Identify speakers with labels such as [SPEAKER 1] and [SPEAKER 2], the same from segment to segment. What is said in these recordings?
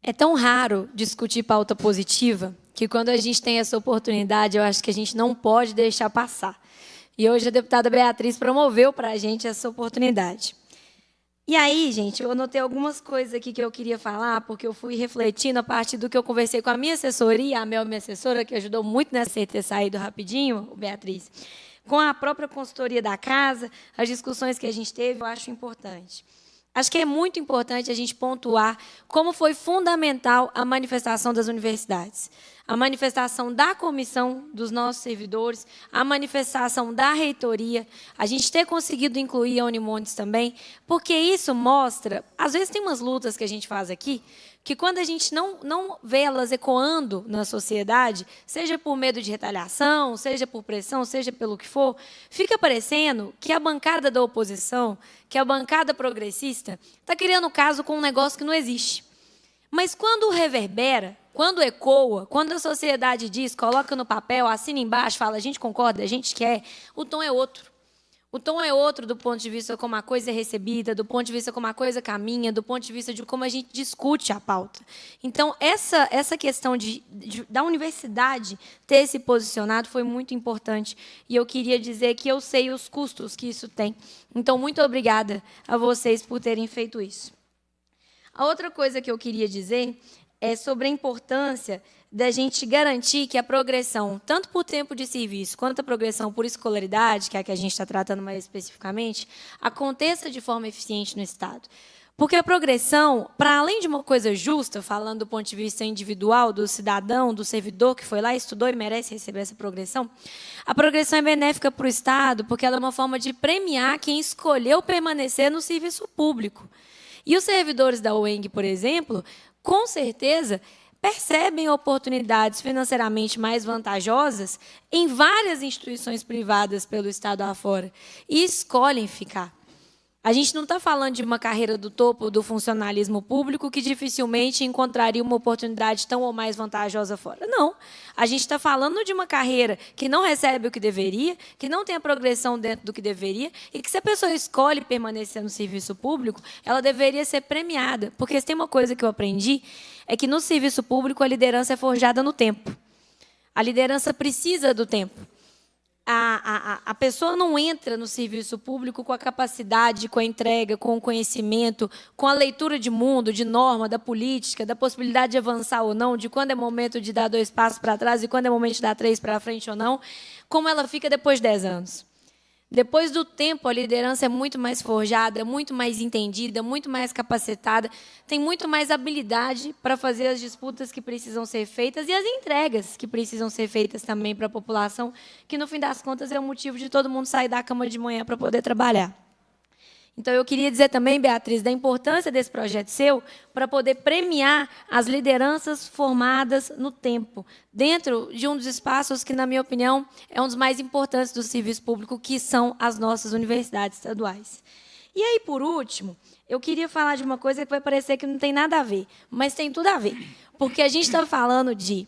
[SPEAKER 1] É tão raro discutir pauta positiva que, quando a gente tem essa oportunidade, eu acho que a gente não pode deixar passar. E hoje a deputada Beatriz promoveu para a gente essa oportunidade. E aí, gente, eu anotei algumas coisas aqui que eu queria falar, porque eu fui refletindo a partir do que eu conversei com a minha assessoria, a Mel, minha assessora, que ajudou muito nessa ter saído rapidinho, Beatriz, com a própria consultoria da casa, as discussões que a gente teve, eu acho importante. Acho que é muito importante a gente pontuar como foi fundamental a manifestação das universidades, a manifestação da comissão dos nossos servidores, a manifestação da reitoria, a gente ter conseguido incluir a Unimontes também, porque isso mostra, às vezes tem umas lutas que a gente faz aqui, que quando a gente não vê elas ecoando na sociedade, seja por medo de retaliação, seja por pressão, seja pelo que for, fica parecendo que a bancada da oposição, que a bancada progressista, está criando caso com um negócio que não existe. Mas quando reverbera, quando ecoa, quando a sociedade diz, coloca no papel, assina embaixo, fala, a gente concorda, a gente quer, o tom é outro. O tom é outro do ponto de vista como a coisa é recebida, do ponto de vista como a coisa caminha, do ponto de vista de como a gente discute a pauta. Então, essa questão da universidade ter se posicionado foi muito importante. E eu queria dizer que eu sei os custos que isso tem. Então, muito obrigada a vocês por terem feito isso. A outra coisa que eu queria dizer é sobre a importância da gente garantir que a progressão, tanto por tempo de serviço, quanto a progressão por escolaridade, que é a que a gente está tratando mais especificamente, aconteça de forma eficiente no Estado. Porque a progressão, para além de uma coisa justa, falando do ponto de vista individual, do cidadão, do servidor que foi lá, estudou e merece receber essa progressão, a progressão é benéfica para o Estado, porque ela é uma forma de premiar quem escolheu permanecer no serviço público. E os servidores da UENG, por exemplo, com certeza, percebem oportunidades financeiramente mais vantajosas em várias instituições privadas pelo Estado afora e escolhem ficar. A gente não está falando de uma carreira do topo do funcionalismo público que dificilmente encontraria uma oportunidade tão ou mais vantajosa fora. Não. A gente está falando de uma carreira que não recebe o que deveria, que não tem a progressão dentro do que deveria, e que, se a pessoa escolhe permanecer no serviço público, ela deveria ser premiada. Porque se tem uma coisa que eu aprendi, é que no serviço público a liderança é forjada no tempo. A liderança precisa do tempo. A pessoa não entra no serviço público com a capacidade, com a entrega, com o conhecimento, com a leitura de mundo, de norma, da política, da possibilidade de avançar ou não, de quando é momento de dar 2 passos para trás e quando é momento de dar 3 para frente ou não, como ela fica depois de 10 anos. Depois do tempo, a liderança é muito mais forjada, muito mais entendida, muito mais capacitada, tem muito mais habilidade para fazer as disputas que precisam ser feitas e as entregas que precisam ser feitas também para a população, que, no fim das contas, é o motivo de todo mundo sair da cama de manhã para poder trabalhar. Então, eu queria dizer também, Beatriz, da importância desse projeto seu para poder premiar as lideranças formadas no tempo, dentro de um dos espaços que, na minha opinião, é um dos mais importantes do serviço público, que são as nossas universidades estaduais. E aí, por último, eu queria falar de uma coisa que vai parecer que não tem nada a ver, mas tem tudo a ver, porque a gente está falando de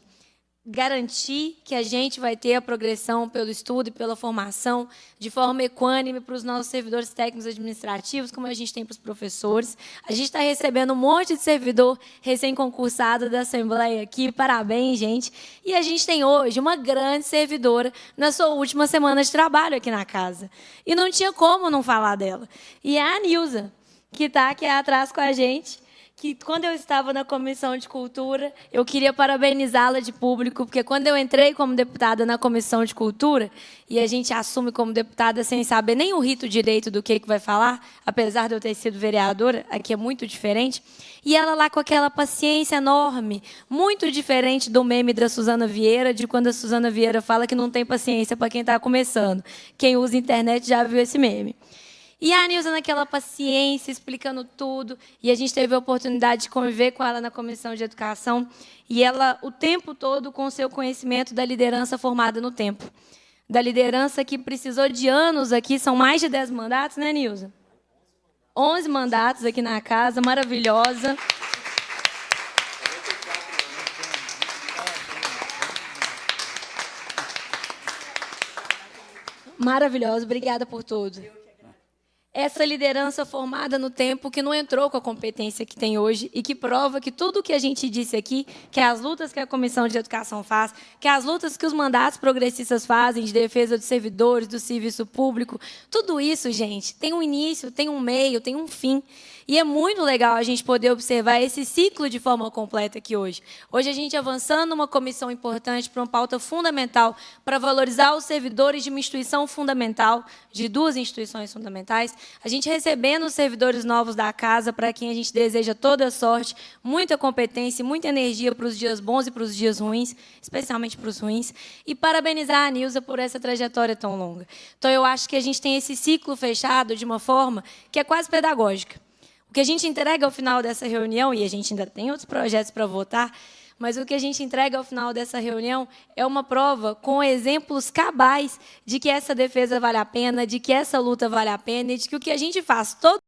[SPEAKER 1] garantir que a gente vai ter a progressão pelo estudo e pela formação de forma equânime para os nossos servidores técnicos administrativos, como a gente tem para os professores. A gente está recebendo um monte de servidor recém-concursado da Assembleia aqui, parabéns, gente. E a gente tem hoje uma grande servidora na sua última semana de trabalho aqui na casa. E não tinha como não falar dela. E é a Nilza, que está aqui atrás com a gente, que, quando eu estava na Comissão de Cultura, eu queria parabenizá-la de público, porque, quando eu entrei como deputada na Comissão de Cultura, e a gente assume como deputada sem saber nem o rito direito do que vai falar, apesar de eu ter sido vereadora, aqui é muito diferente, e ela lá com aquela paciência enorme, muito diferente do meme da Suzana Vieira, de quando a Suzana Vieira fala que não tem paciência para quem está começando. Quem usa a internet já viu esse meme. E a Nilza, naquela paciência, explicando tudo, e a gente teve a oportunidade de conviver com ela na Comissão de Educação, e ela, o tempo todo, com o seu conhecimento da liderança formada no tempo. Da liderança que precisou de anos aqui, são mais de 10 mandatos, né, Nilza? 11 mandatos aqui na casa, maravilhosa. Maravilhosa, obrigada por tudo. essa liderança formada no tempo que não entrou com a competência que tem hoje e que prova que tudo o que a gente disse aqui, que as lutas que a Comissão de Educação faz, que as lutas que os mandatos progressistas fazem de defesa dos servidores, do serviço público, tudo isso, gente, tem um início, tem um meio, tem um fim. E é muito legal a gente poder observar esse ciclo de forma completa aqui hoje. Hoje a gente avançando numa comissão importante para uma pauta fundamental para valorizar os servidores de uma instituição fundamental, de duas instituições fundamentais, a gente recebendo os servidores novos da casa, para quem a gente deseja toda sorte, muita competência, muita energia para os dias bons e para os dias ruins, especialmente para os ruins, e parabenizar a Nilza por essa trajetória tão longa. Então, eu acho que a gente tem esse ciclo fechado de uma forma que é quase pedagógica. O que a gente entrega ao final dessa reunião, e a gente ainda tem outros projetos para votar, mas o que a gente entrega ao final dessa reunião é uma prova com exemplos cabais de que essa defesa vale a pena, de que essa luta vale a pena e de que o que a gente faz todo